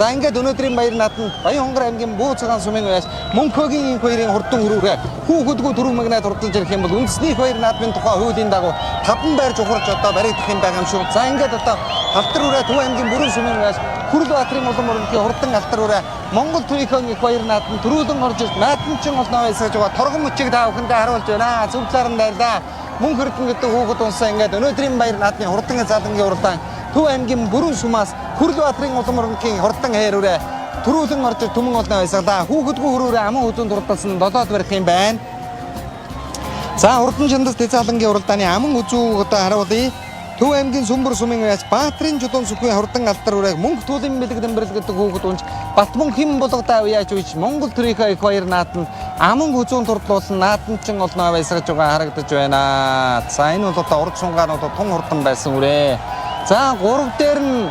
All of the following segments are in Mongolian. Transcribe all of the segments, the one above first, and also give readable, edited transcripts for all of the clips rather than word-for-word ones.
За ингээд өнөөдрийн баяр нааданд Баянхонгор аймгийн Буу цагаан сумын уяас Мөнхөгийн инх хоёрын хурдан хүрүүрээ хүүхэдгүй төрөв магнайд хурдалж ирэх юм бол үндэсний баяр наадмын тухай хуулийн дагуу таван байр жухарч одоо баригдах юм байгаа юм шүү. За ингээд одоо Алтар үрээ Төв аймгийн Бүрэн сумын уяас Хүрэл Баатрын улам өрнөхийн хурдан Алтар үрээ Монгол Төвийнхөн их баяр нааданд төрүүлэн орж ирж наадамчин олноо байсаж байгаа торгон мөчийг та бүхэндээ харуулж байна. Зөв талаар нь баярлаа. Мөн хөрдөн гэдэг хүүхэд унсаа ингээд өнөөдрийн баяр наадмын хурдан залангийн уралдаан Төв аймгийн Бүрэн сумаас Хүрэл Баатрын улам өрнөхийн хурдан хайрүрээ төрүүлэн орж түмэн олноо байсаглаа. Хүүхэдгүй хөрөөрөө аман үзүүн дурдсан 7 барих юм байна. За хурдан чандас дэцаалангийн уралдааны аман үзүү одоо харуулъя. Төв аймгийн Сүмбэр сумын уяас Баатрын жудуун сүхвийн хурдан Алтар үрээг мөнгө туулын бэлэг дамбирал гэдэг хүүхэд унж Батмун хэм болготой уяаж үйж Монгол төрийнхөө их баяр нааданд аман үзүүн турдлуулсан наадамчин олноо байсгаж байгаа харагдаж байна. За энэ бол одоо урд сунгаанууд тун хурдан байсан үрээ. За 3 дээр нь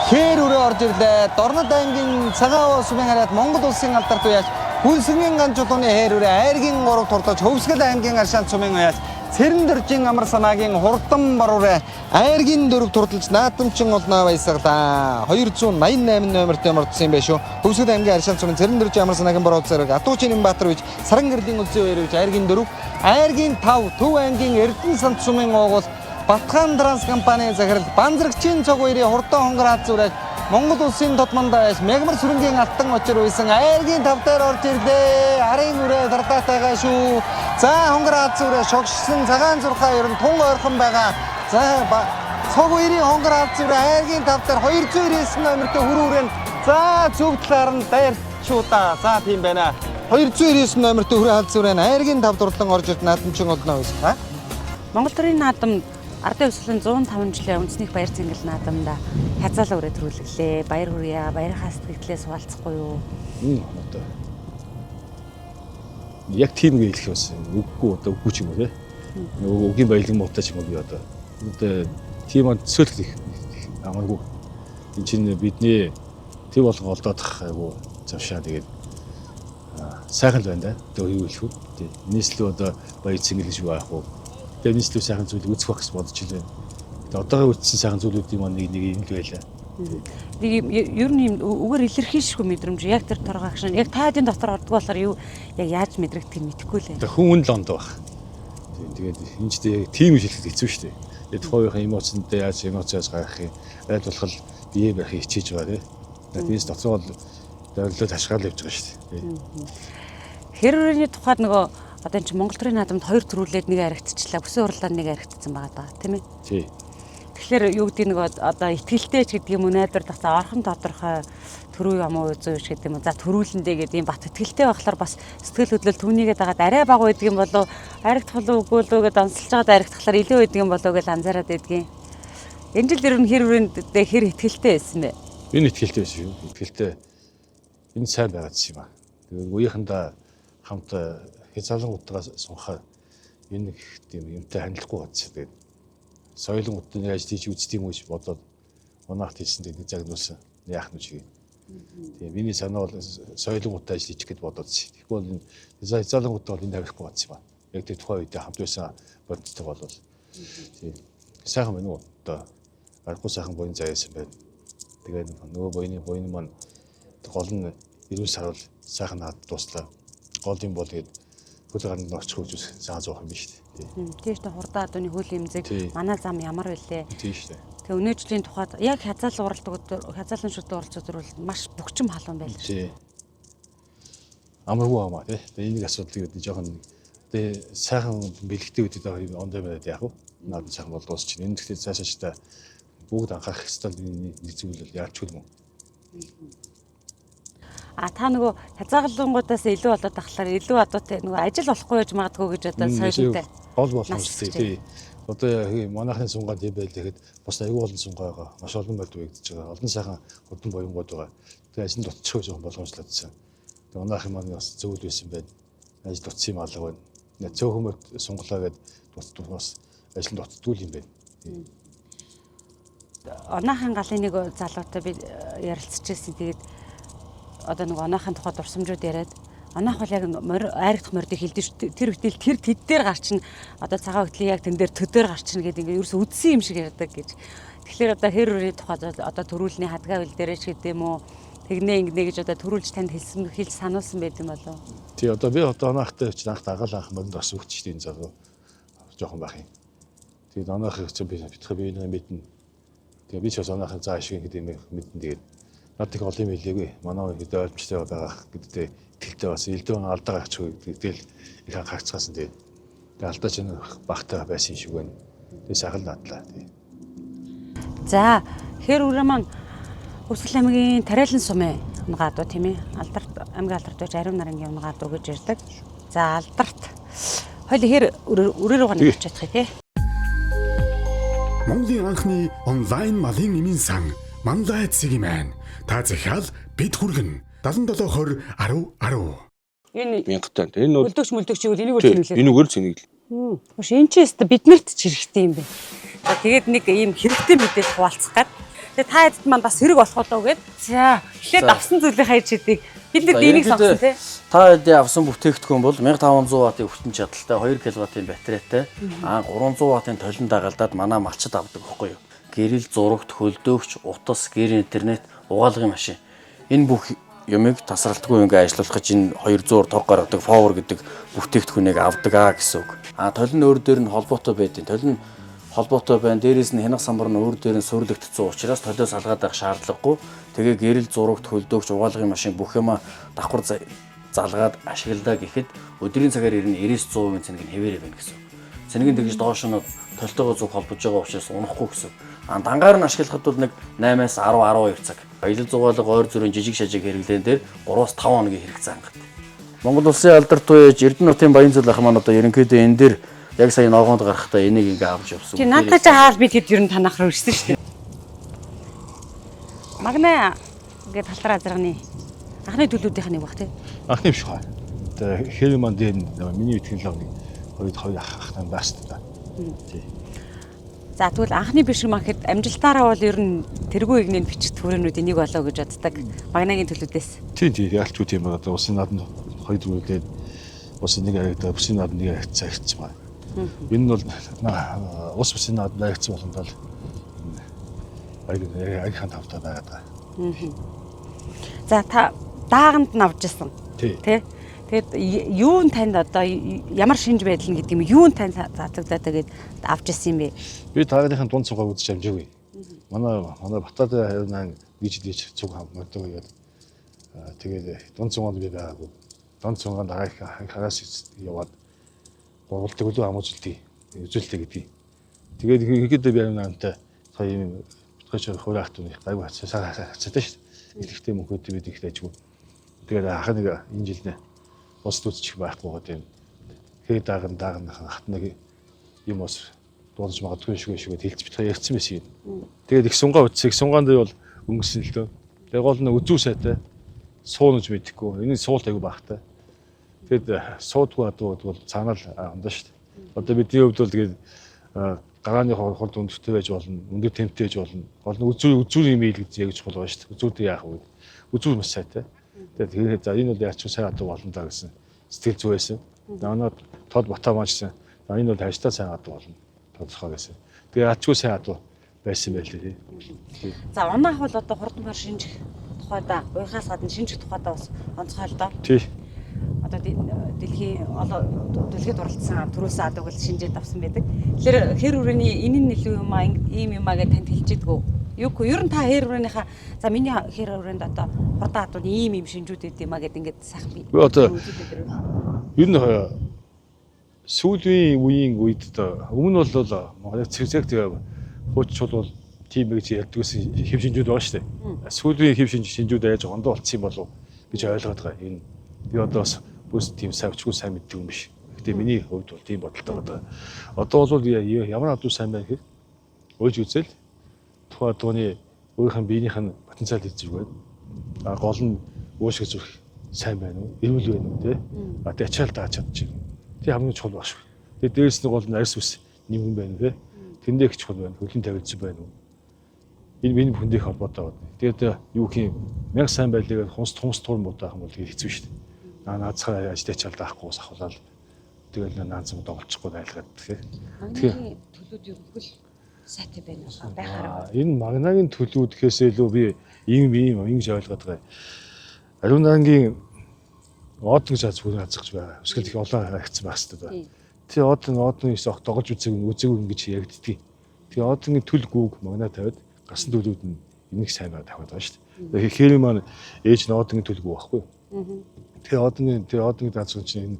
хээр үрээ орж ирлээ. Дорнод аймгийн Цагаан сумын хараад Монгол улсын алдарт уяаж Хүнсэнгийн ган жудууны хээр үрээ Айргийн 3 турдаж Хөвсгөл аймгийн Аршаан сумын уяаж Цэрэндэржин амар санаагийн хурдан баруурэ Айргийн 4 турдалж наадамчин олноо байсаглаа. 288 номертой мордсон юм байна шүү. Хөвсгөл аймгийн Аршаан сумын Цэрэндэржин амар санаагийн баруун зэрэг Атуучийн Баатар үйж Сарангэрлийн үлзий хоёр үйж Айргийн 4, Айргийн 5 Төв аймгийн Эрдэнэ сант сумын уугуул Батхан Транс компани захирал Банзрагчийн цог хоёрын хурдан хонгор хаз зүрэг Монгол улсын тодмонд байс мягмар сүрэнгийн алтан очир үйсэн Айргийн 5 дээр орж ирлээ. Арын үрээ дардатайгаа шүү. За хонгор хаз зүрээ шогшсон цагаан зурхаа ер нь тун ойрхон байгаа. За цог хоёрын хонгор хаз зүрээ Айргийн 5 дээр 299 номертой хүрүүрэн за зөв талаар нь дайрчуудаа. За тийм байна. 299 номертой хүрээ хаз зүрээ Айргийн 5 дурлан орж ирд наадамчин олноо байсан. Монгол төрийн наадам Ардын өсвөлийн 105 жилийн үндэсний баяр цэнгэл наадамда хязгаалал өрөө төрүүлглээ. Баяр хүрье. Баярхаа сэтгэлдээ суулцахгүй юу? Одоо яг тийм гэж хэлэх бас үггүй одоо үгүй ч юм уу те. Нөгөө үгийн баялаг муутай ч юм уу би одоо тийм төсөөлөх амаргүй. Энэ чинь бидний төв болгон олдоодох айгу завшаа тэгээд сайхан л байна да. Одоо юу хэлэх вэ? Нийслэл одоо баяр цэнгэл гэж байх уу? Тэгээд нийслэл сайхан зүйл үзэх байх гэж бодож байна. Тэгээд одоогийн үзсэн сайхан зүйлүүдийн маань нэг юм л байлаа. Нэг ер нь үгээр илэрхийлшгүй мэдрэмж яг тэр торгоогш нь яг таадын дотор ордог болохоор юу яг яаж мэдрэгдэх нь мэдэхгүй лээ. Тэгээд хүн л ондоо баг. Тэгээд энэ ч яг тийм хэлэх хэцүү шүү дээ. Тэгээд тухайн эмоцтой яаж эмоцоос гаргах юм аль болох бие барих хичээж байгаа тийм. Тэгээд доцоо бол дөрлөө ташгаал явж байгаа шүү дээ. Хэрвэрний тухайд нөгөө одоо энэ чинь Монгол төрийн наадамд 2 төрүүлээд нэг харагдчихлаа. Бүсэн урлаад нэг харагдсан байгаа даа тийм ээ. Тий. Тэгэхээр юу гэдэг нэг одоо итгэлтэй ч гэдэг юм уу найдвар тацаа орхон тодорхой төрөв юм уу үзүү ч гэдэг юм уу. За төрүүлэндээ гэдэг юм бат итгэлтэй байхлаар бас сэтгэл хөдлөл түүнийгээ дагаад арай бага байдаг юм болов харагдах болов үгүй л үгээд онцолж байгаад харагдахлаар илүү байдаг юм болов гэж анзаараад байдгийн. Энэ жил ер нь хэрвэрээ хэр итгэлтэй байсан бэ? Энэ итгэлтэй байсан шүү. Итгэлтэй энэ сайн байгаад юм аа. Тэгээд үеийнхэндээ хамт хязгаалангуудтайгаа сунхаа энэ тийм юмтай хандлахгүй гадсан. Тэгээд соёлын ажил хийж үздэг юм уу гэж бодоод унаахт хэлсэн тэгээд загнуулсан. Яах нь чиг. Тэгээд миний санаа бол соёлын ажил хийх гэж бодоодсэн. Тэгэхгүй бол энэ хязгаалангуудтай бол энэ тавихгүй гадсан юм аа. Яг тэр тухайн үед хамт байсан бодцтой болвол тийм сайхан байна уу? Одоо аргагүй сайхан буян заяасан байна. Тэгээд нөгөө буяны маань гол нь эрүүл сарвал сайхан наад дуслаа. Гол юм бол тэгээд хөл гаранд орчих үжис сайн зоох юм биш үү? Тийм шүү дээ. Хурдан адууны хөл имзэг манай зам ямар байлээ? Тийм шүү дээ. Тэгээ өнөөдрийн тухайд яг хязгаалал хязгаалан шүтэн оролцоод бол маш бөгчим халуун байлаа шүү. Амаргүй амаа тий. Тэгээ энийг асуудлыг жоохон тэгээ сайхан бэлэгтэй үедээ ондоо байгаад яах вэ? Наад сайхан бол дуусч чинь. Энэ гэхдээ цаашаа ч та бүгд анхаарах хэвээр нэг зүйл бол яарч юм уу? Та нөгөө хязгааллангуудаас илүү болоод тахлаар илүү адуутай нөгөө ажил болохгүй гэж магадгүй гэж одоо соёлтой. Гол боломжтой тий. Одоо манайхны сунгаа тийм байл тэгэхэд бас аюул олон сунгаа байгаа. Маш олон байд үегдэж байгаа. Олон сайхан хурдан буянгууд байгаа. Тэгээ ажил дутчих жоохон боломжлогдсон. Тэгээ манайхын маань бас зөвл байсан байна. Ажил дутсан юм алга байна. Цөөхөмөр сунгалаа гээд дутдаг бас ажил дутдгүй юм байна. Оноохон галын нэг залуутай би ярилцчихсэн. Тэгээд одоо нэг оноохон тухайд урсамжууд яриад оноох бол яг айрагдах мордыг хэлдэг шүү. Тэр хөтөл тэр тэд дээр гарчин одоо цагаан хөтлийн яг тэн дээр төдөр гарчин гэдэг ингээ ерөөсө үдсэн юм шиг ярьдаг гэж. Тэгэхээр одоо хэрвэрийн тухайд одоо төрүүлний хадгаа үйл дээрэж гэдэг юм уу тэгнэ ингэнэ гэж одоо төрүүлж танд хэлж сануулсан байт юм болов. Тий одоо би одоо оноохтой ч анх дагаал анх манд бас өгч тийм залуу жоохон байх юм. Тэгээд оноохыг чи би битгий би нэг мэднэ. Тэгээд би ч бас оноохын заа шиг гэдэг юм мэднэ. Тэгээд над их олон юм хэлээгүй. Манай хэд ойлгомжтой байгаа гэдэгтэй итгэлтэй бас элдв алдаа гарч гэдэгтэл их анхаарцгаасан. Тэгээд алдаа ч багтаа байсан шиг байна. Тэгээд сахал надлаа. За хэр үрэ маань Өсгөл аймгийн Тариалан сумын унгад уу тийм ээ. Аймгийн алдарт байж Ариун нарангийн унгад уу гэж ярьдаг. За алдарт. Хоёул хэр өрөө рүү гарч чадах тий. Монголын анхны онлайн малын эмийн сан Мандай Цэгмэн. Та захиал бид хүргэн 7720 1010. Энэ Мянгатаа. Энэ бол өлдөгч мөлдөгч юу энийг үл цэнэглээ. энийг үл цэнэглээ. Хөш энэ ч өстө биднэрт ч хэрэгтэй юм бэ. За тэгээд нэг ийм хэрэгтэй мэдээлэл хуваалцах гээд. Тэгээд та хэд маань бас хэрэг болох доо гэд. За эхлээд авсан зүйлээ хайж хэдийг бид нар энийг сонгосон тий. Та хэдийн авсан бүтээгдэхүүн бол 1500 ваттын өвтөн чадалтай 2 кВт-ийн батарейтай 300 ваттын толон дагалдаад манай малчид авдаг байхгүй юу? Гэрэл зурагт хөлдөөгч, утас, гэр интернет, угаалгын машин. Энэ бүх юмыг тасралтгүй ингээ ажиллуулах гэж энэ 200 тог гаргадаг Power гэдэг бүтээгдэхүүнийг авдаг гэсэн үг. Толон өөр дээр нь холбоотой байдیں۔ Толон холбоотой байна. Дээрээс нь хянах самбар нь өөр дээр нь сүрлэгдсэн учраас толиос салгаад байх шаардлагагүй. Тэгээ гэрэл зурагт хөлдөөгч, угаалгын машин бүх юма давхар залгаад ашиглаа гэхэд өдрийн цагаар ирнэ 90-100% цэнэг нь хэвээрээ байна гэсэн. Цэнэг нь тэгж доош нь толтойгоо зүг холбож байгаа учраас унахгүй гэсэн. Дангаар нь ашиглахад бол нэг 8-аас 10-12 цаг. Аялал зугаалга ойр зүрийн жижиг шажиг хэрэглэн дээр 3-5 хоногийн хэрэгцээ хангат. Монгол улсын алдарт туяж Эрдэнэтийн Баянзүл ах маань одоо ерөнхийдөө энэ дээр яг сая ногоонд гарахдаа энийг ингээ авч явсан. Чи надад ч хаал бид хэд ер нь танах руу ирсэн шүү дээ. Магнаа ингээд талтраа зэрэгний анхны төлөвүүдийнх нэг баг тий. Анхны биш хаа. Одоо хэр манд миний итгэл нэг хоёр ах нам баст та. Тий. За тэгвэл анхны биш юм гэхэд амжилтаараа бол ер нь тэргүй игнээ бичиг төрөнүүд энийг болоо гэж боддог. Магнагийн төлөвдөөс. Тий ялч үт юм одоо усын нааданд хоёр зүйлээд усын нэг харагдаа усын нааданд нэг харагдсан гэсэн байна. Энэ нь бол ус усын нааданд харагдсан болгонд бол аяхан тавтаа байгаа. За та дааганд навж ирсэн. Тий. Тэгээд юу нь танд одоо ямар шинж байдал нь гэдэг юм юу нь танд заацагдаад тэгээд авч ирсэн юм бэ? Би таарийнхын дунд цугаа үзэж амжаагүй. Манай Батад хайрнаа нийт цуг хамгаалдаг гэдэг. Тэгээд дунд цугаанд би байгаагүй. Дунд цугаанд хагас яваад боолдог үлээ амуултыг үзүүлдэг гэдэг. Тэгээд ихэд би амнаантай сая юм битгаач хураахт үний гайгүй хацаатай шүү дээ. Илэгтэй мөнхөд бид их дайжгүй. Тэгээд ах нэг энэ жилдээ ус төсчих байхгүй гэдэг юм. Хэд дааган хатнаг юм ус дуулж магадгүй шүгэ хэлж битгий ярьсан байсан юм. Тэгээд их сунгаа үтсэг сунгаан дээр бол өнгөсөн л дөө. Тэгээд гол нь үзүү сайтай суунаж мэдэхгүй. Энэ суулт аягүй багтай. Тэгэд суудгүй бол цаанаа л андаа шүү дээ. Одоо бидний хувьд бол тэгээд гарааны хурд өндөртэй байж болно, өндөр темптэй байж болно. Гол нь үзүү юм ийл гэж яг чухал байгаа шүү дээ. Үзүүд яах вэ? Үзүү маш сайтай. Тэгээд за энэ бол яаж ч сайн адуу болно даа гэсэн сэтгэл зүй байсан. Манай тод бата маачсан. Энэ бол хажтаа сайн адуу болно. Тодорхой гэсэн. Тэгээд ачгүй сайн адуу байсан байл тий. За унаах бол одоо хурдан бар шинжих тухайда, уйхаас гадна шинжих тухайда бас онцгой л доо. Тий. Одоо дэлхийд дурлцсан төрөөсөн адууг л шинжээд авсан байдаг. Тэгэхээр хэр хүрээний энэ нь илүү юм аа, ийм юм аа гэж танд хэлжээдгүү. Юугүй ер нь та хэр хүрээнийхаа за миний хэр хүрээнд одоо хурдан адууны ийм шинжүүд өгд юм аа гэд ингээд сайхан би. Одоо ер нь сүүлийн үеийн үед өмнө бол яг цэвзэг тэгээ хууччул бол тийм гэж ярьдаг гэсэн хэв шинжүүд байгаа шүү дээ. Сүүлийн хэв шинжүүд яаж ондоо болцсон болов гэж ойлгоод байгаа. Энэ би одоо бас бүс тийм савчгүй сайн мэддэг юм биш. Гэтэ миний хувьд бол тийм бодолтой байгаа. Одоо бол ямар адуу сайн байна гэхэд уйлж үзэл тухайн адууны өөрийнх нь биенийх нь потенциал хийж байна. Гол нь уушиг зүрх сайн байна уу? Эрүүл байна уу те? Тэгээд ачаал дааж чадчих. Тэг хамгийн чухал баг шүү. Тэгээд дээрс нь гол нь арьс ус нэмэн байна те. Тэндээ их чухал байна. Хөлн тавилж байна уу? Энэ бүхэндээ холбоотой байна. Тэгээд юу гэх юм 1000 сайн байлыг хумс тур муудах юм бол хэцүү шүү дээ. Наацхаа ажлаач алдаахгүйс ахуулаад тэгэл наанцсан доголцохгүй байлгаад тэгэхээр төлөвд юу хөл Сайтай байна уу? Байхаар. Энэ магнагийн төлөвүүд гэхээс илүү би ингэж ойлгоод байгаа. Ариун ангийн од гэж зүгээр хазгаж байгаа. Эсвэл их олон хайгцсан байх хэрэгтэй байна. Тэгээ одны ис огт тоглож үзээгүй ингэж яригддгийг. Тэгээ одны төлөв гүг магнаа тавиад гасан төлөвүүд нь энийг сайн байгаа тавиад байгаа шүү дээ. Тэгэхээр хэр маань ээж нь одны төлөв байхгүй. Тэгээ одны даацсан чинь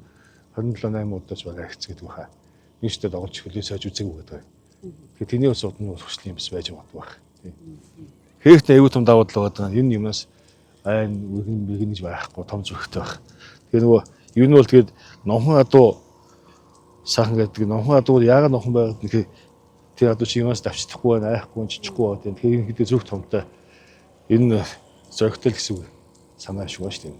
27-8 удаач байгаа хэц гэдэг баха. Нэг ч тоглож хөлөө сайж үзээгүй гэдэг. Тэгэхээр тэний ус удны хөшлийн юмс байж магадгүй байх. Хэрэгтэй аюу тум давуу тал байгаа. Энэ юмнаас айн нэгнэж байхгүй том зүрхтэй байх. Тэгээ нөгөө юу нь бол тэгээд номхон адуу сайхан гэдэг номхон адуу яагаад номхон байгаад нэхээ тэр адуу чи юмас давчдахгүй байна айхгүй жижиггүй байна. Тэгэхээр энэ хэдий зүрх томтой энэ зөрөгтэй л гэсэн үг санаа шүү шүү дээ.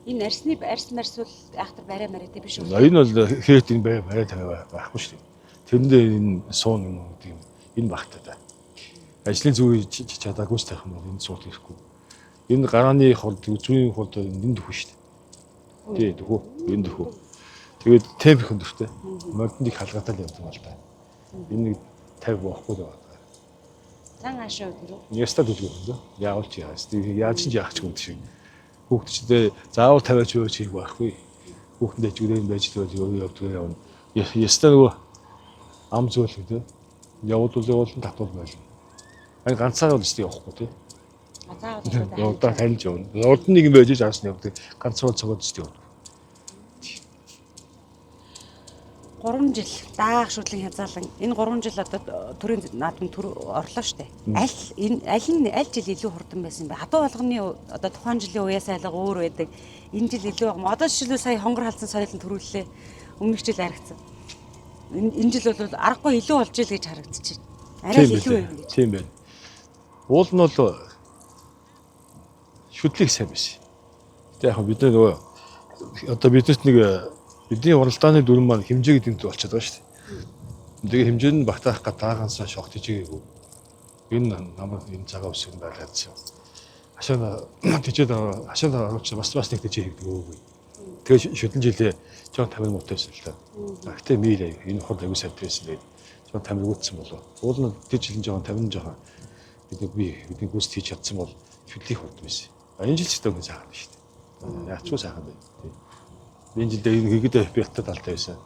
Энэ арс марсвал айхтар барай мараа тий биш үү? Энэ бол хэрэг энэ барай тавиа байхгүй шүү дээ. Тэрэндээ энэ суун юм гэдэг юм энэ багтаа да. Ажлын зүг чадаагүй ч тайхан бол энэ суул ирэхгүй. Энэ гарааны хурд зүүн хурд энэ дөхөө шүү дээ. Тий дөхөө энэ дөхөө. Тэгээд темп хөндөртэй. Модныг халгаатай л явдаг бол та. Энэ нэг 50 боохгүй л байна. Зан аашаа тэр үү? Яста дүүг юм. Яавал чи яас. Яаж ч яах ч юм шиг. Хүүхдчдээ заавал 50 ч хийх байхгүй. Хүүхэндээ ч үрэн байж л явдаг явна. Яста нөгөө ам зүйл гэдэг. Явуулсан татвал байлаа. Ань ганцаар л өстэй явахгүй тий. Заавал удаа таньж явна. Урд нэг юм байж ааснаа явдаг. Ганцаар цогод өстэй явна. 3 жил даах шүтлийн хязгаарлан энэ 3 жил одоо төрийн наадмын төр орлоо штэ. Аль жил илүү хурдан байсан бэ? Хадуу болгоны одоо тухайн жилийн уяас айлга өөр байдаг. Энэ жил илүү байгаа. Одоо жишээлбэл сая хонгор халдсан соёлын төрүүллээ. Өмнөх жил харагдсан. Энэ жил бол аргагүй илүү болж ил гэж харагдчихэв. Арай илүү байна гэж. Тийм байна. Уул нь бол шүтлийг сайн байсан. Гэтэ яг бид нөгөө одоо биднес нэг бидний уралдааны дүрм маань хэмжээ гэдэг нь болчиход байгаа шүү дээ. Тэгээ хэмжээ нь багтаах гадаагансаа шогт ижээгүй. Энэ намайг энэ цагаан үсэг нь байлгаадсан. Хашаана оруулж бас нэг тийж хийдэг өөгүй. Тэгээ шүтэн жилээ жон 50 муутай байсан л та. Гэтэ мил энэ хурд аягүй сайд байсан тэгээд жон 50 гүйтсэн болов. Уул нь тийж жилэн жон 50 жоохон бидний гүйс тийж чадсан бол шүтлих хурд байсан. Энэ жил ч гэдэг нь сайхан шүү дээ. Яачгүй сайхан байна. Энэ жилдээ энэ хийгээд бэлтад алтай байсан.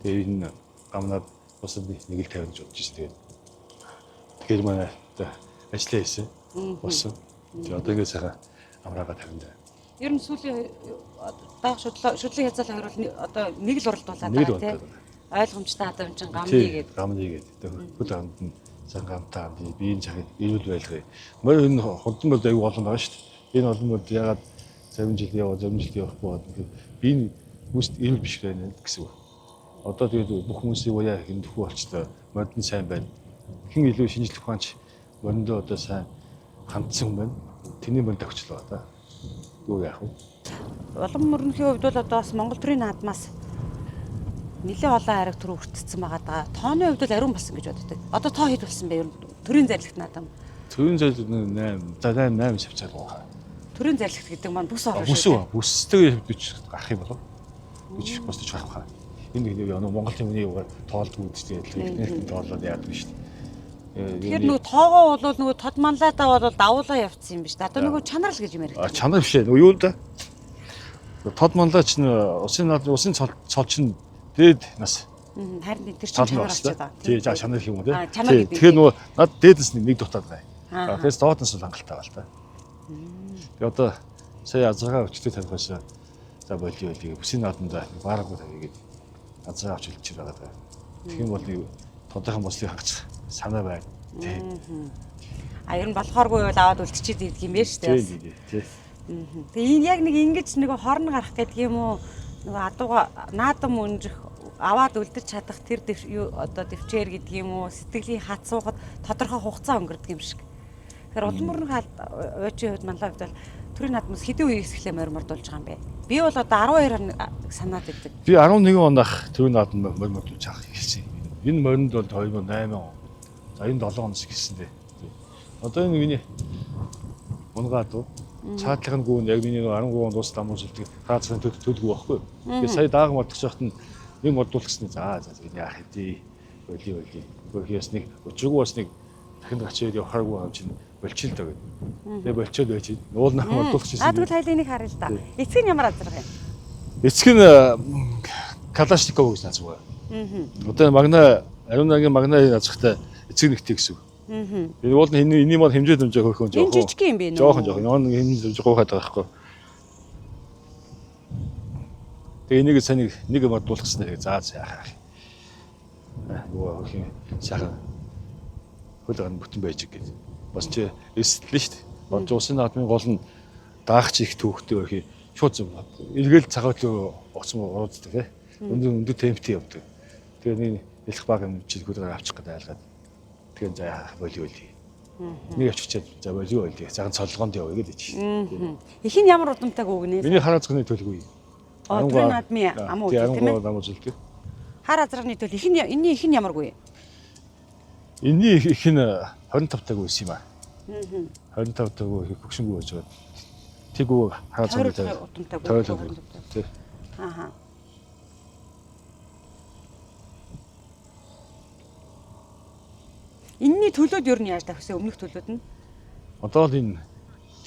Тэгээ энэ гамнаад бусад нэг л 50 гэж бодож байсан. Тэгэхээр манай ажиллаа хийсэн. Болсон. Тэгээ одоо ингэ сайхан амраага 50 даа. Ер нь сүүлийн даах шүтлийн хязгаарлал хоёр бол одоо нэг л уралдуулаад байгаа тийм. Ойлгомжтой одоо юм чин гамны гэдэг. Гамны гэдэг. Хөл амд нь сан гамтаа биеийн цагийг эрүүл байлгая. Мөр энэ хурдан бол аягүй олон байгаа шүү дээ. Энэ олон бол ягаад 7 жил явахгүй байна. Би хүмүүст эрүүл биш байна гэсэн үг. Одоо тэгээд бүх хүмүүсийн уяа хэмдэх болчтой модны сайн байна. Хэн илүү шинжлэх ухаанч мондоо одоо сайн хандсан хүн байна. Тэний монд төгчлөө одоо. Юу яах вэ? Улам мөрөнхийн хувьд бол одоо бас Монгол төрийн наадмаас нэлээд олон хайраг төр өртсөн байгаа даа. Тооны хувьд бол ариун болсон гэж боддог. Одоо тоо хэд болсон бэ? Ер нь төрийн зарлагт наадам. Төрийн зарлагт 8 шавцаар байгаа. Төрийн зарлагт гэдэг маань бүс орно шүү. Бүстэй бич гарах юм болов. Бич босдож гарах хаа. Энэ Монголын хүний угаар тоолдгүй үстэй нэлээд тоолоод яадаг шүү дээ. Тэгэхээр нөгөө тоогоо бол нөгөө тод манлаадаа бол давуулаа явцсан юм биш. Одоо нөгөө чанар л гэж юм яриад. Чанар биш ээ. Нөгөө юу л да. Тод манлаа чинь усын цол чинь дээд нас. Харин тэр чинь чанар болчиход байгаа. Тий, чанар юм уу тий. Тэгэхээр нөгөө над дээдэс нэг дутаад байгаа. Тэгэхээр доодноос хангалттай байна л та. Тэгээ одоо сая азаргаа өчтөд тавихаас за болио тэгээ бүсийн наадманда баараагүй тавигээд азаргаа авч хэлчих байгаа даа. Тэгэх юм бол тодорхой бослыг хангах санаа байна. Тий. Ер нь болохооргүй бол аваад үлдчихэд идэх юм байна шүү дээ. Тий. Тэгээ энэ яг нэг ингэж нэг хорн гарах гэдэг юм уу? Нөгөө адууга наадам өнжих аваад үлдэж чадах тэр одоо дэвчээр гэдэг юм уу? Сэтгэлийн хат суухад тодорхой хугацаа өнгөрдөг юм шиг. Тэгэхээр улам мөрөн хаалт уучийн хувьд манлаа хувьд бол төрийн наадмаас хэдэн үеэс эхлээ мордуулж байгаа юм бэ? Би бол одоо 12 санаад байдаг. Би 11 оноох төрийн наадам мордуулж байгаа хэлсэн. Энэ моринд бол 2008 он. За энэ 7 оноос эхэлсэн дээ. Одоо энэ миний унгаад уу цаатлах нь гүн яг миний 13 онд ус дамжуулдаг хаацсан төлөвгүй байхгүй. Тэгээ сая даахан бодох шахт нь нэг мордуулах гэсэн. За энэ яах вэ? болий. Гэхдээ бас нэг учиргүй бас нэг дахин гачаад явахааргүй юм чинь болчихлоо гэдэг. Тэгээ болчиход байж уул нах модулчихсан. Тэгвэл хайлын нэг харъя л да. Эцэг нь ямар азрах юм? Эцэг нь Калашников гэж наацгаа. Одоо ариунагийн магна наацхтай эцэг нэгтэй гэсэн. Энэ уул нь энэний мод хэмжээ хөрхөн жоохон. Энэ жижиг юм бэ нөө. Жоохон. Энэ гоохаад байгаа байхгүй. Тэгээ энийг саний нэг модуулчихсан нэр заа яах. Нөгөө хин сайхан хөлгөн бүтэн байж гээд. Бас чи эсэллээ шүү дээ. Болж усын наадмын гол нь даахч их төвхтэй байх. Шууд эргэл цагаат руу оцсон урууддаг тий. Өндөр темптэй явдаг. Тэгээ нэг элх баг юм чи хөлгөр авчих гэдэг айлгаад. Тэгээ за болио. Нэг авчичаад за болио. Цагаан цолгоонд явъя гэдэг чинь. Их нь ямар удамтайг өгнэ? Миний хараа згны төлгүй. Түрийн наадмын ам үү тийм ээ? Ам үзэлтэй. Хар азрахны төл энэний их нь ямаргүй? Энэний их нь 25 таг байсан юм аа. 25 таг хөгшингүй байж байгаа. Тэгүү хараа згны удамтайг. Тий. Ааха. Энэний төлөөд ер нь яаж тавьсан өмнөх төлөөд нь? Одоо л энэ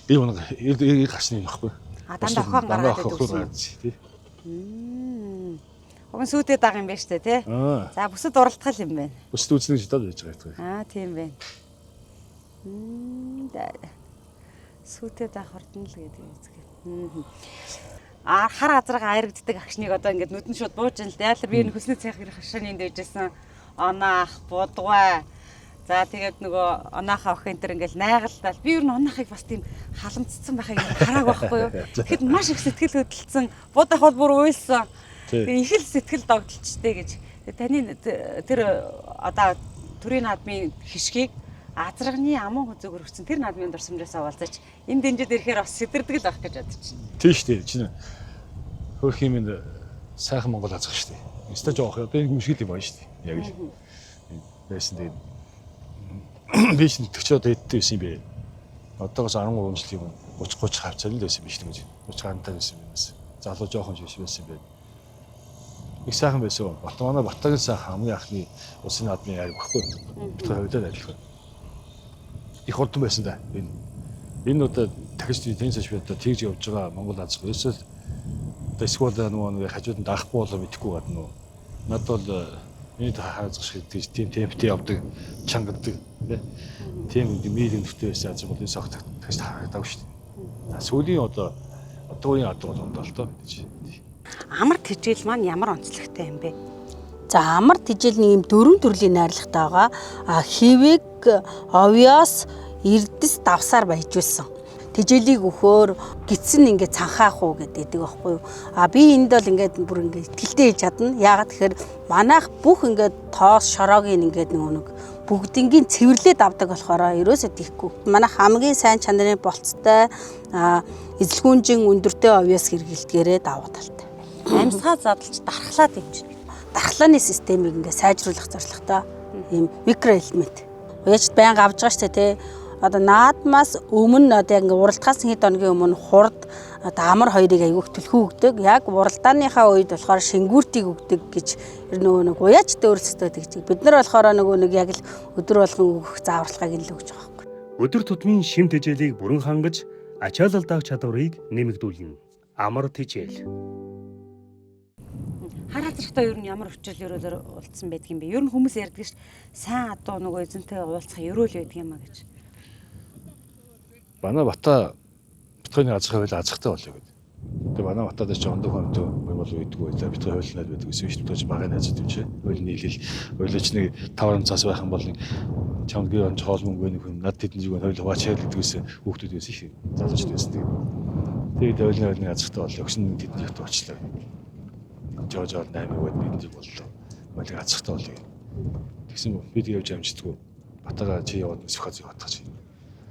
ийг гашны нөхгүй. Дандаа охоон гаргаад өгсөн. Тий. Уг нь сүйтэй даг юм байна шүү дээ тий. За бүсэд уралдах юм байна. Бүсэд үзлэг жидаад байж байгаа гэдэг. Тийм байна. Сүйтэй даг хурдан л гэдэг үзгээ. Хар азрага аярагддаг агшныг одоо ингээд нүдэн шууд бууж ин л яалар би энэ хөснөө цайх ирэх хашааны энд байжсэн. Онаах, будгай. За тэгээд нөгөө онаахаа охин энэ ингээл найгалдал. Би ер нь онаахыг бас тийм халамцсан байхыг хараагүй байхгүй юу. Тэгэхэд маш их сэтгэл хөдлөлтсөн. Будах бол бүр уйлсан. Тэгээ их л сэтгэл догдолчтэй гэж. Таны тэр одоо төрийн наадмын хишгийг азрагны аман хөзөөр өгсөн тэр наадмын дурсамжаас уулзаач энэ дэнжид ирэхээр бас сэтэрдэг л байх гэж бодож байна. Тийм шүү дээ. Чинь хөрх юм энэ сайхан Монгол азах шүү дээ. Өстө жоох одоо энэ гүшгэл юм байна шүү дээ. Яг л. Байсан дээ. Би ч 40-од хэдтэй байсан юм бэ. Одоогоос 13 жил юм 30 хавцаар л байсан биш үү? 30 гарантай байсан юм байна. Залуу жоохон биш байсан юм байна. Их сайхан байсан. Батмана Батагийн сайхан хамгийн анхны улсын наадмын яаг баггүй. Тэр хоёулаа адилхан. Их хурдан байсан да. Энэ одоо тагч тэнцэж би одоо тэгж явж байгаа Монгол азах. Эсвэл эсвэл нөгөө хажууд нь даахгүй болоо мэдэхгүй гадна. Над бол миний хаазах шиг тийм темптэй явдаг, чангадаг тийм милийн төвтэй байсан аз бол энэ согт тагч харагдав шүү дээ. Сүүлийн одоогийн адуу бол л тоо гэж. Амар тэжээл маань ямар онцлогтой юм бэ? За амар тэжээл нэг юм 4 төрлийн найрлагатай байгаа. Хивэг, овёс, эрдэс давсаар баяжуулсан. Тэжээлийг өгөхөөр гидсэн ингээд цанхаах уу гэдэг байхгүй юу. Би энд бол ингээд бүр ингээд итгэлтэй хийж чадна. Яагаад тэгэхээр манайх бүх ингээд тоос шороогийн ингээд нэг бүгдингийн цэвэрлээд авдаг болохоор ерөөсөө тийхгүй. Манай хамгийн сайн чанарын болцтой эзэлгүүнжин өндөртэй овёс хэрэглэлтгээрээ давуу талтай. Амьсгаа задлж дархлаад дэмжинэ. Дархлааны системийг ингээд сайжруулах зорилготой ийм микроэлемент. Уяачд байнга авж байгаа шүү дээ тий. Одоо наадмаас өмнө одоо яг уралдахаас хэд хоногийн өмнө хурд одоо амар хоёрыг аявуух түлхүү өгдөг. Яг уралдааныхаа үед болохоор шингүүртийг өгдөг гэж нөгөө уяачд өөрсдөө тэгж. Бид нар болохоор нөгөө нэг яг л өдөр болгон өгөх зааварчилгааг нь л өгж байгаа байхгүй. Өдөр тутмын шим тэжээлийг бүрэн хангаж ачаалал даах чадварыг нэмэгдүүлнэ. Амар тэжээл. Хар азрахтай ер нь ямар хүчээр уулзсан байдаг юм бэ? Ер нь хүмүүс ярьдаг ш. Сайн адуу нөгөө эзэнтэй уулзах ерөөл байдаг юм а гэж. Манай бата битгойн азах байл азахтай болоо гэдэг. Тэгээ манай батад ч ондоо хонтоо бол үйдгүү за битгой хойлнаад байдаг гэсэн шүү дээ. Багын найзууд юм чи. Хойл нийлэл ойлооч нэг 5 цаас байх юм бол чамдгийн он хоол мөнгө нэг хүн над тэдэн зүг хойл хуваачаал гэдгээс хүүхдүүд байсан шүү. Залуучд байсан тийм. Тэгээд хойлны азахтай болоо өгсөн тэдэн ят очлаа. Жожоо 8 гээд бидний боллоо. Моли азахтай болоо. Тэгсэн бид явж амждаггүй. Батага чи яваад сөхөж яваадах чи.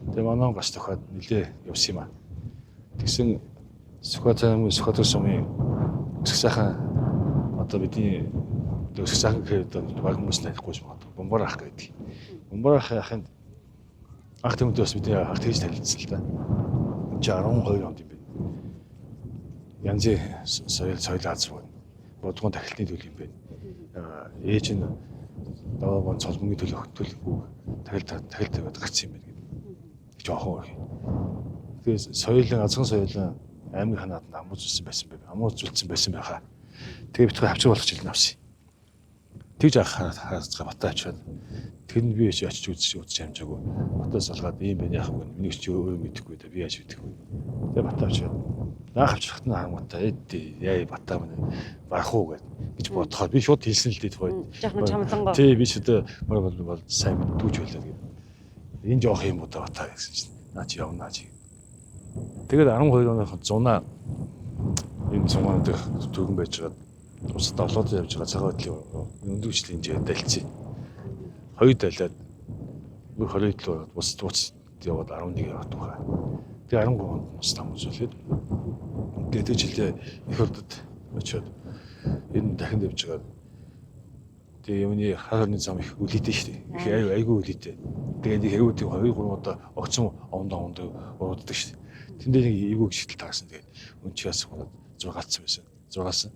Тэгээ манай бас тохиод нилээ явсан юм аа. Тэгсэн сөхөж сумын өсөх сайхан одоо бидний өсөх сайхан гэхэд баг хүмүүс танихгүй юм байна. Бомбар ах гэдэг. Бомбар ахын ах тэмдээ бас бидний ах тэгж танилцсан л да. 12 онд юм байна. Янзын соёл аз байна. Бодгон тахилтны төлөв юм байна. Ээж нь даваа цолмгийн төлөв тахил тавиад гарсан юм байна гэдэг. Жохон их. Тэгээд соёлын азган соёлын аймаг ханаад амуужулсан байсан байв. Амуужулсан байсан байхаа. Тэгээд битгий авчиг болох жилд авсан. Тэгж харацгаа батаа очиод тэр нь би очиж үзэж амжаагүй. Батаас алгаад ийм байна яах вэ? Миний ч өөрөө мэдэхгүй дээ. Би яаж мэдэхгүй. Тэгээд батаа очиод наах авчихт нь харангуйтай яа батаа мань барах уу гэж бодохоор би шууд хэлсэн л дээ тухайд. Жохно чамлангоо. Тий би шүдэ бол сайн мэддүүж байлаа гэдэг. Энэ жоох юм уу батаа гэсэн чинь наа чи явнаа чи. Тэгээд 12 оных 100-аа энэ цомонд төгөн байж байгаа. Ус давлууд явж байгаа цагаан хөдлийн өндөвчлийн хэмжээ дэлцээ. Хоёр далиад бүр 27 ус яваад 11 яваад байгаа. Тэгээ 13 онд ус тамжуулээд гэдэг жилдээ их урдад очиод энэ дахин явж байгаа. Тэгээ юуны хааны зам их үлээдэй шүү дээ. Их айгүй үлээдэй. Тэгээд нэг хэрүүд 2-3 удаа огцон онд урууддаг шүү дээ. Тэндээ нэг эвгүй гिचтэл таарсан. Тэгээд өнчөөс зургаалцсан байсан. Зургаалсан.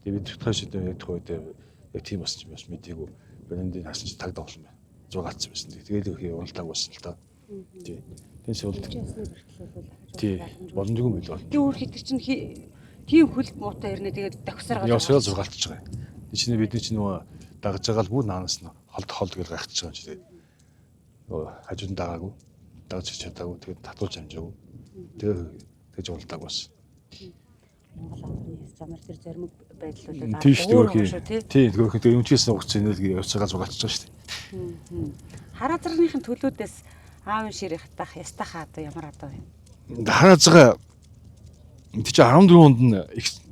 Тэгээд бид тутгаашд яг тухайд яг тийм болсон юм бас мэдээгүй. Брэндийн хасан чи таг тоглоом байна. Зургаалцсан байсан. Тэгээд их уралдааг болсон л та. Тий. Тэс уралд. Тий. Боломжгүй мэл бол. Тий өөр хитэр чинь тийм хөл муутай ирнэ тэгээд дохисоор явсараа зургаалцж байгаа. Тий чинь бидний чинь нөгөө дагаж байгаа л бүр наанаас нь холд гэж гайхаж байгаа юм чи тэгээд нөгөө хажууд дагаагүй. Дагаж чадаагүй тэгээд татуулж амжаагүй. Тэгж уралдааг болсон. Монгол амтны замар дээр зарим байдлууд Тийм шүү дээ. Тийм тэгэхээр юмчээс угцсан нэл явцгаа зугаалчихж байгаа шүү дээ. Хараазрынхын төлөөдөөс аавын ширээ хатах ястахаа одоо ямар одоо вэ? Хараазгаа энэ чи 14 онд нь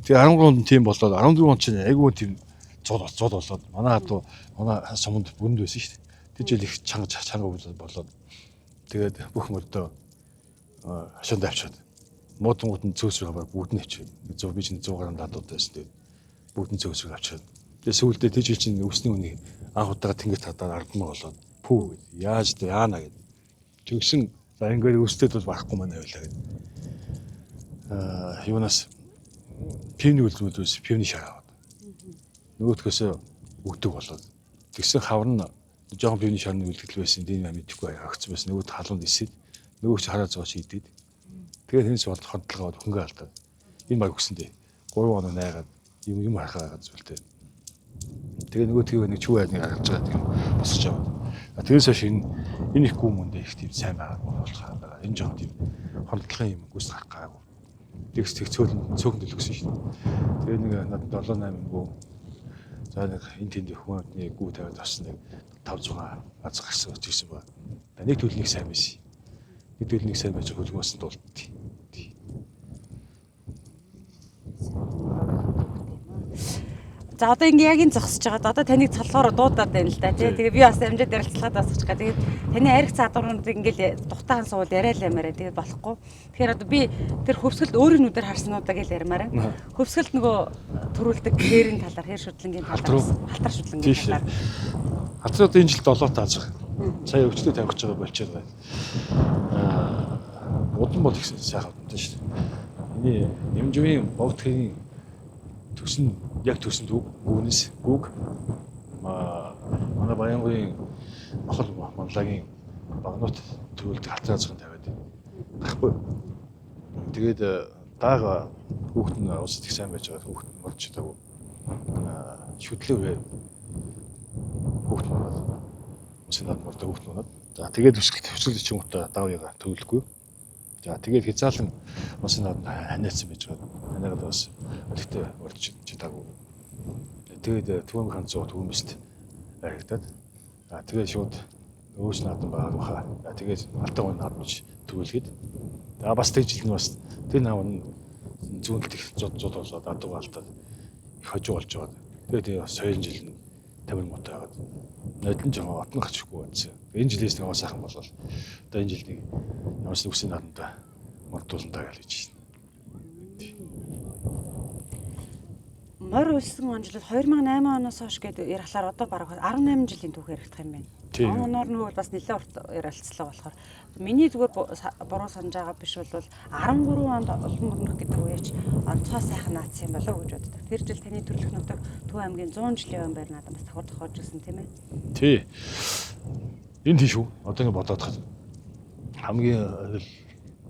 тэгээ 13 онд тийм болоод 14 онд чинь айгүй тийм зод болоод манай суманд бүрэнд байсан шүү дээ. Тэр жил их чанга болоод тэгээд бүх мөрдөө хашаанд авчаад муудангууд нь зөөсрөө баг бүгд нь авчаад би чинь 100 гаруй дадууд байсан тэгээд бүгд нь зөөсрөө авчаад тэгээд сүүлдээ тэр жил чинь өсний үнийг анх удаага тэнгэр татаад ардмаа болоод пүү яаж дээ яана гэд тэгсэн за ингээд өстэд бол барахгүй маань байлаа гэд юунаас пивний үлдмэлээс пивний шараад нөгөөдгөөс өгдөг болоод тэгсэн хавар нь жоохон пивний шарны үлдэл байсан энэ мэдхгүй агцсан байсан нөгөөд халуунд исээд нөгөө ч хараа зооч идээд тэгээд хинс бол хондлогоод хөнгө алдаад энэ баг өгсөндөө 3 хоног найгаад юм харахаа байгаа зүйлтэй. Тэгээ нөгөө тгийв нэг чүү айдныг харж байгаа юм босч аваад. Тэрээс хойш энэ их гүм өндөө их тийм сайн байгаа болох байгаа. Энэ жоох тийм хондлогын юм гүйс гарах гаагүй. Тэгс тэг цөөхөн төлөгсөн шүү дээ. Тэгээ нэг надад 7-8 гүм за нэг энэ тэнд хүмүүний гүү тавиад авсан нэг 5-6 аз гарсан гэсэн ба. Нэг төлнийг сайн байсан. Нэг төлнийг сайн байж хөлгөөс нь дуулт. За одоо ингээ яг энэ зогсож байгаа. Одоо таныг цалгаараа дуудаад байна л да тий. Тэгээ би бас амжаад ярилцлагаад басчих га. Тэгээд таны арх цаадуурнуудыг ингээл тухтаан суул яриа л ямаараа тэгээд болохгүй. Тэгэхээр одоо би тэр хөвсгөлд өөрийн нүдээр харснуудаа гэл ярмаараа. Хөвсгөлд нөгөө төрүүлдэг хээрийн талаар, хэр шүтлэнгийн талаар, халтар шүтлэнгийн талаар. Хатрууд энэ жил 7 тааж байгаа. Сая өвчтөд тавих гэж байгаа болчиход байна. Удан бол их сайхан удаа шүү дээ. Эний нэмжүүийн богдхийн төсөн яг төсөнд гүнэс гүг манай Баянгын махал манлагийн багнууд төрүүлдэг хатраазхан тавиад гарахгүй. Тэгээд даага хүүхэд нь усад их сайн байж байгаа хүүхэд нь морч чадаагүй. Шүтлээ хүүхэд нь усад морд хүүхэд нь. За тэгээд өсгөл ч юм уу даавыгаа төрүүлэхгүй. За тэгээд хязаалан усад ханиацсан байж байгаа. Ханаад бас өлтөө морч чадаагүй. Тэгээд түүний хан 100 түүмэст харагдаад. За тэгээд шууд өөс наадам байгаа баха. Тэгээд алтан наадамж төрүүлгээд. За бас тэг жил нь бас тэр наав нь зүүнэлт их зод болоод адуу алдаад их хожуу болж байгаа. Тэгээд соёлын жил нь 50 муутай байгаад. Нодлон жоо отно гарчихгүй байсан. Энэ жилээс нэг сайхан болол. Одоо энэ жилдээ ямарч үсийн наадамтай мордуулна даа гэж байна. морь үлсэн онжлол 2008 оноос хойш гээд ярихлаар одоо бараг 18 жилийн түүх яригдах юм байна. Оноор нөгөө бас нэлээд урт ярилцлага болохоор миний зүгээр буруу санаж байгаа биш бол 13 онд олон мөрнөх гэдэг үеч онцгой сайхан наацсан юм болоо гэж боддог. Тэр жил таны төрөлх нутаг Төв аймгийн 100 жилийн өн байр надад бас давхар тохиолж ирсэн тийм ээ. Тий. Энэ тийш үү? Одоо ингэ бодоод хад хамгийн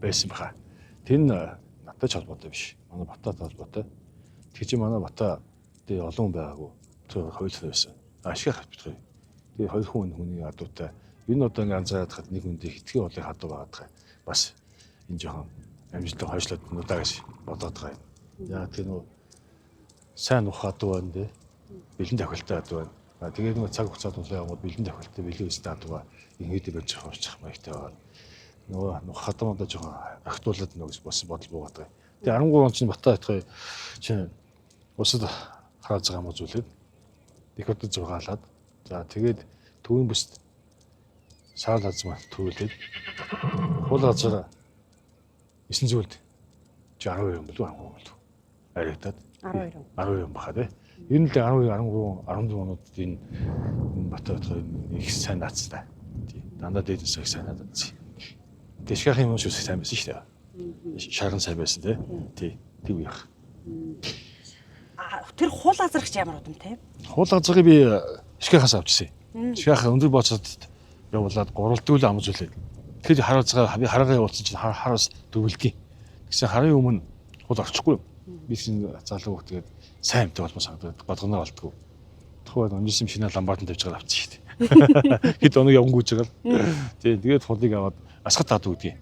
байсан баха. Тэн надад ч холбоотой биш. Манай Баттай холбоотой. Тэг чи манай Баттай тий олон хүн байгаагүй. Тэр хоёулаа байсан. Ашиг хавчихгүй. Тэгээ хоёр хүний адуутай. Энэ одоо ингэ анзаараад хад нэг хүндээ хитгэн болыг хадуу байгаад бас энэ жоохон амжилттай хойшлоод нудаа гэж бодоод байгаа юм. Яг тэр нөө сайн ухаадуу байна дээ. Бэлэн тохиолтой адуу байна. Тэгээд нөгөө цаг хугацаанд улаан яваад бэлэн тохиолтой бэлэн өстэй адуу ингээд байж хавчих маягтай байна. Нөгөө хадамдаа жоохон ахтуулаад нөгөө гэж болсон бодол буугаад байгаа. Тэгээ 13 он чинь Баттай айтхай чинь усад харааж байгаа юм зүйлээд их удаа зургаалаад за тэгээд төвийн бүст саар хазмаа төрүүлээд хул газар 9 зүйлд 12 юм болов уу аригтаад 12 юм баха тий. Энэ л 12 13 14 онууд энэ Баттай айтхай их сайн наацтай. Тий. Дандаа дээдээс их сайн наацсан. Дэшгах юм шүү сайн байсан шүү дээ. Шарган сайн байсан тий. Тэг үех. Тэр хул азрагч ямар удамтай? Хул азрагыг би Шгахаас авчихсан. Шгах өндөр бооцоод явуулаад гурвалдгүй л амжуулаад. Тэгэхээр хараацгаа би хараагаа явуулсан чинь хараас дөвлөдгийг. Тэгсэн харын өмнө хул орчихгүй. Би чинь залуу хөх тэгээд сайн юмтай болмоо санагдаад бодгоноо болтгоо. Тухайд онжсэн шинэ ламбаатан тавьж байгаа авчих шүү дээ. Хэд оног явгангүйж байгаа л. Тэгээд хулыг аваад асгат таадаг гэдгийг.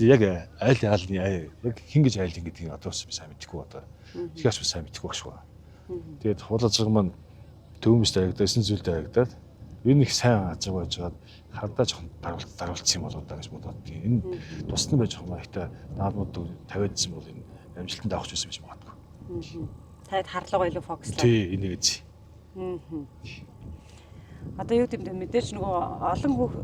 Яг айл яг хин гэж айл ингэдэг одоо бас сайн мэдэхгүй одоо. Ихээс бас сайн мэдэхгүй багш байна. Тэгээд хул азраг маань төвөмс дайгдаа 9 зүйл дайгдаад энэ их сайн азраг байжгаад хардаа жоохон даруулсан юм болоо да гэж бодоод энэ тусна байж байгаа маягтай наадмууд тавиадсан бол энэ амжилтанд авах гэсэн юм байна. Таад харлага илүү фокуслаа. Тий, энийг гэж. Одоо юу гэдэм мэдээж нөгөө олон хүүх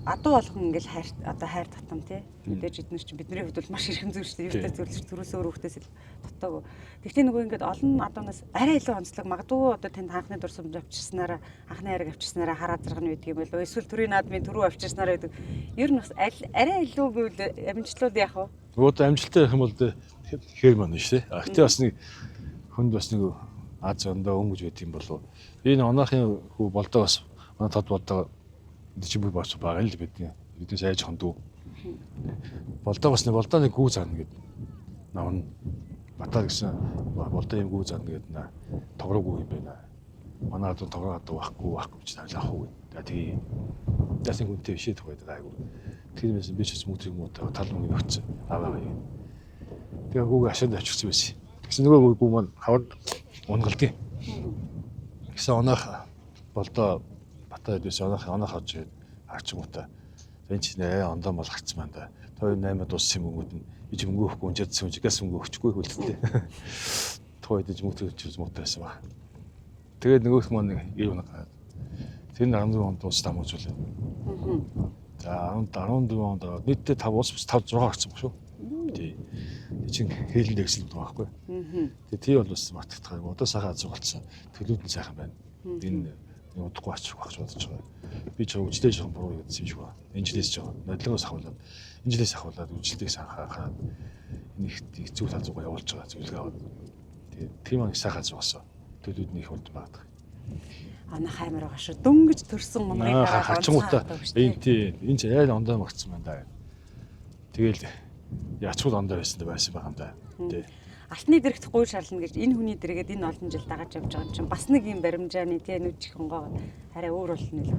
адуу болгон ингээл хайр татам тий. Мэдээж эдгээр чинь бидний хувьд бол маш их хэм зүйл шүү дээ. Юутай зөвлөж төрөөсөө өөр хүүхдээс л дутаагүй. Гэхдээ нөгөө ингээд олон адуунаас арай илүү онцлог магадгүй одоо танд анхны дурсамж авчирснараа анхны хайрыг авчирснараа хараа зарганы байдаг юм болоо. Эсвэл төрийн наадмын төрөө авчирснараа байдаг. Ер нь бас арай илүү гэвэл амжилтлууд яах вэ? Одоо амжилттай байх юм бол хэр маань шүү дээ. Гэтэ бас нэг хүнд бас нэг Аз ондоо өнгөж байт юм болов. Энэ оноохын хүү болдоо бас манай тод болдоо чи бүр бач байгаа л бидний сайж хондоо. Болдоогоос нэг болдоо нэг гүү заана гэд навна. Батар гэсэн болдоо юм гүү заана гэд тогроогүй юм байна. Манай адуу тогроо адуу байхгүй гэж тавилах уу. Тэгээ дасын хүнтэй бишээ тухайд айгу. Тэрнээс би ч мөдрийг муутай тал мөнгө өгсөн. Аваа юм. Тэгээ гүүг ашинд авчихсан байсан. Тэгсэн нөгөө гүү маань хавар унгалдیں۔ Гэсэн оноох болдоо Баттай дэс оноох харч муутай. Энэ ч нэ ондоо бол гарцсан байна да. Той 8 дууссан мөнгөд нь иж мөнгө өгөхгүй унжаадсан газ мөнгө өгчихгүй хөлттэй. Той дэж мөтрөж муутай байсан ба. Тэгээд нөгөөх маань ив нэг тэр 14 онд дууссан амжуулаа. За 14 онд нийтдээ 5 ус 5 6 гарцсан ба шүү. Тий. Чин хэлэнд дэксэн байгаа байхгүй. Тэгээ тий бол бас мартагдах. Одоо сайхан азуу болцсон. Төлөвд нь сайхан байна. Энэ удахгүй ачих багч бодож байгаа. Би ч үжлээ жоохон буруу гэдсэн юм шиг байна. Энэ жилээс жоохон нодлогоос ахуулаад үжилтийг санахаа энэ их зүйл азуугаа явуулж байгаа зүйлгээ аваад. Тэгээ тийм их сайхан азуу болсон. Төлөвд нь их болд байгаа. Ана хаймар байгаа шүү. Дөнгөж төрсөн мөнгөний хачмуутай. Энэ тий энэ ч айл ондоо магцсан байна да. Тэгэл ячгүй ондоо байсан байгаа юм да. Тий. Алтны дэрэгт гуй шарлна гэж энэ хүний дэргээд энэ олон жил дагаж явж байгаа юм чинь бас нэг юм баримжааны тий нүчих хонгоо арай өөр болно нэлээ.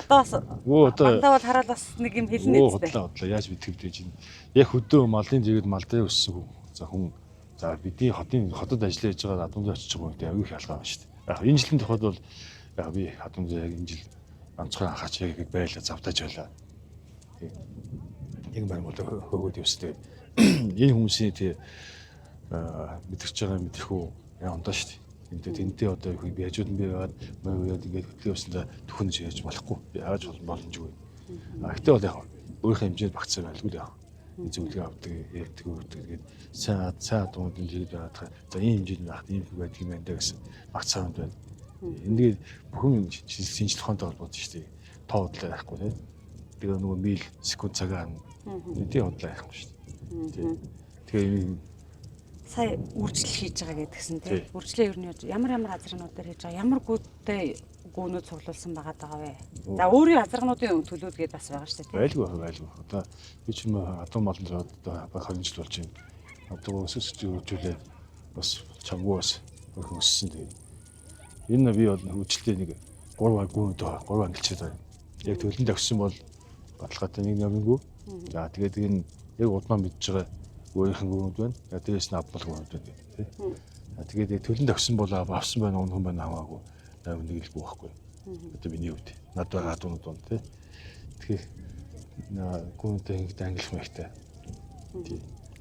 Одоо бас дандаа бол хараад бас нэг юм хэлнэ үстэй. Бодлоо яаж битгэвдэж байна. Яг хөдөө малын зэрэг малдаа өссөн за хүн за бидний хотод ажиллаж байгаа адунд очиж байгаа гэдэг аюу их ялгаа байна шүү дээ. Яг энэ жилийн тухайд бол яг би адунд яг энэ жил онцгой анхаач яг байлаа завтаж байлаа. Тий. Нэг баг бол хөгөөд явстай. Энэ хүмүүсийн тий мэдэрч байгаа мэдрэхүү яандаа шүү дээ. Тэнтэй одоо би хажууд нь би яваад мөн үед ингээд хөтлөө явсандаа төхөн хийж болохгүй. Яаж боломжгүй. Гэтэ бол яг өөрийнхөө хэмжээнд багцсан байлгүй л яг. Зөвлөгөө авдаг, ярьдаг өгдөг. Тэгээд сайн дундын жирэд байгаа. За ийм хэмжээнд байх, ийм үг байдаг юм байна гэсэн багц цаанд байна. Энийг бүхэн шинжлэх ухаантай холбоотой шүү дээ. Тоо бодлоо байхгүй тийм. Тэгээ нөгөө мил секунд цагаан эдийн бодлоо байхгүй шүү дээ. Тэгээ сая үржил хийж байгаа гэдгсэн тийм. Үржлээ ер нь ямар азаргнууд дээр хийж байгаа, ямар гүйтэй гүнүүд цуглуулсан байгаа вэ? За өөрийн азаргнуудын төлөвлөд гээд бас байгаа шүү дээ тийм. Байлгүй. Одоо би ч юм адуу малын зоод одоо 20 жил болж байна. Одоо өсөж үржүүлээ бас чамгүй бас хөрхөн өссөн тийм. Энэ би бол үйлчлэлээ нэг 3 гүнд 3 ангилчаад байна. Яг төлөнд өгсөн бол баталгаатай нэг нэмэнгүү. За тэгээд энэ яг удмаа мэдж байгаа өөрийнх нь гүнд байна. Дээрээс нь авмал гүнд байна тийм. Тэгээд төлөнд өгсөн бол авсан байна уу хүн байна хамаагүй. Нэг л буухгүй. Одоо миний хувьд над байгаа адуунууд байна тийм. Тэгэхээр гүнтэй ингээд ангилах мэхтэй.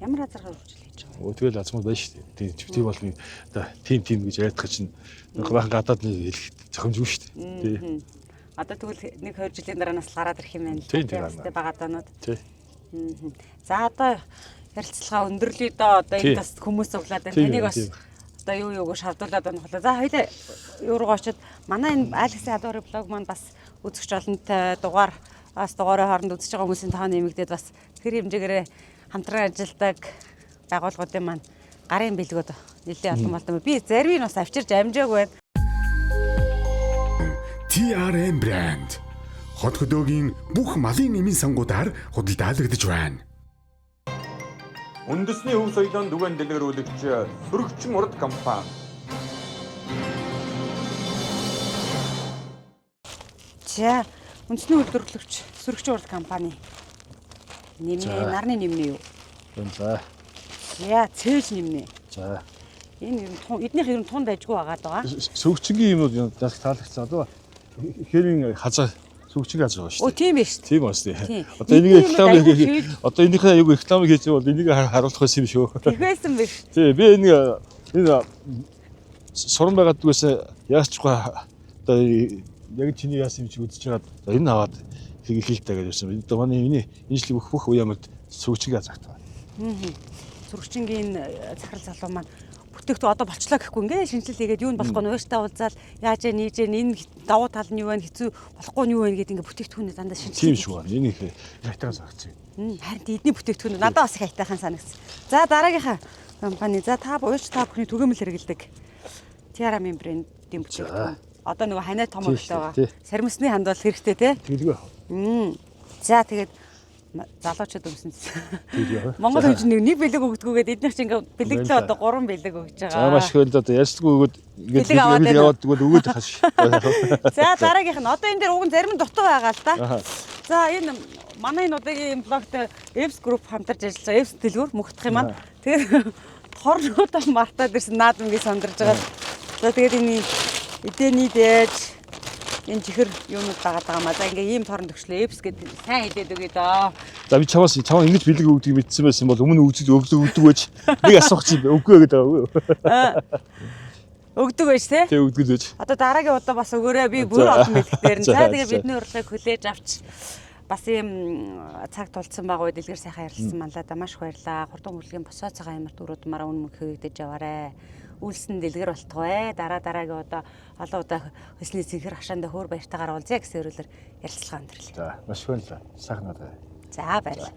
Ямар азаргаар үржил хийж байгаа? Тэгэл азмууд байна шүү дээ. Тийм бол одоо тим гэж яриадах чинь бахан гадаад нэг хэлэх зохимжгүй шүү дээ. Тийм. Одоо тэгвэл 1-2 жилийн дараа нас гараад ирэх юм байна л тийм байгаа данууд. Тийм. За одоо ярилцлага өндөрлөе доо. Одоо энэ бас хүмүүс суглаад байна. Таныг бас одоо юу шавдуулаад байна хөлөө. За хоёлаа юу руу очиод манай энэ Алексийн адуурын блог маань бас үзэгч олонтой дугаараа хооронд үзэж байгаа хүмүүсийн тоо нэмэгдээд бас тэр хэмжээгээр хамтран ажилладаг байгууллагуудын маань гарын бэлгүүд нэлээд олон болтой. Би зарим нь бас авчирч амжаагүй байна. TRM брэнд хот хөдөөгийн бүх малын нэмийн сангуудаар худалдаалагдж байна. Үндэсний хөв соёлын дүгэн дэлгэрүүлэгч Сөрөгчин урд компани. За үндэсний үйлдвэрлэгч Сөрөгчин урд компани нэмнээ нарны нэмнээ юу? За. За цээж нэмнээ. За. Энэ эднийх ер нь тун дайггүй байгаа. Сөвчингийн юмнууд яг таалагдсан. Одоо хэрийн хазаа сөвчинг хазаа байгаа шүү дээ. Тийм биш. Тийм бас тийм. Одоо энийг энийхээ аягүй рекламыг хийж бол энийг харуулах байсан юм шүү. Тэгвэсэн биш. Тийм би энэ суран байгаад дгээс яачгүй одоо яг чиний яасан юм чи үзэж байгаад энэ аваад хийхтэй гэж байсан. Одоо манай энэ жилийн бүх үе ямард сөвчинг хазаагдсан. Сөрөгчингийн захирал залуу маань бүтээгдэхүүн одоо болчлоо гэхгүй ингээ шинжилэл хийгээд юу нь болохгүй нь ууштай уулзаал яаж нээж энэ давуу тал нь юу вэ хэцүү болохгүй нь юу вэ гэдэг ингээ бүтээгдэхүүнээ дандаа шинжилж. Тийм шүү. Энэ их хайтаас агцсан. Харин эдний бүтээгдэхүүн надад бас их хайтайхан санагдсан. За дараагийнхаа компани за та бүхний түгээмэл хэрэгэлдэг TRM брендийн бүтээгдэхүүн. Одоо нөгөө ханаа том өвлөө байгаа. Сармисны ханд бол хэрэгтэй те. Тэгэлгүй. За тэгээд залуучууд өмсөн. Монгол хэмжээний нэг бэлэг өгдөггүйгээд эднийх чинь ингээ бэлэглээ одоо 3 бэлэг өгж байгаа. За маш их л одоо ярьсгүй өгөөд ингээд яваад өгөөд хаш. За дараагийнх нь одоо энэ дээр уг нь зарим нь дутуу байгаа л да. За энэ манай энэ удаагийн блогт Evs Group хамтарч ажиллаж байгаа. Evs дэлгүүр мөхдөх юм аа. Тэгээд хорнуудаа мартаад ирсэн наадамгийн сандарж байгаа. За тэгээд энэ эдэний дээж энэ чихэр юунууд байгаа маа. За ингээ ийм торон төгшлөө Evs гэдэг сайн хэлээд өгье доо. За би чамаас ингэж бэлэг өгдөг мэдсэн байсан бол өмнө өгдөг байж нэг асуух чинь өггүй гэдэг байгаа. Өгдөг байж те. Тэг өгдөг байж. Одоо дараагийн удаа бас өгөөрэй. Би бүр олон бэлгтээр. За тэгээ бидний урлагийг хүлээж авч бас ийм цаг тулцсан байгаа үед дэлгэр сайхан ярилцсан манлаа да маш их баярлаа. Хурдан хөрлөгийн босоо цагаан ямар дөрүүд мараа үнэн мөнхөөгдөж яваарэ. Үлсэн дэлгэр болтгоо. Дараагийн удаа олон удаа хөсний зинхэр хашаанда хөөр баяртайгаар уулзъя гэсэн өрөөлөөр ярилцлага өндөрлөө. За маш их баярлалаа. Сайхан надаа. За баярлалаа.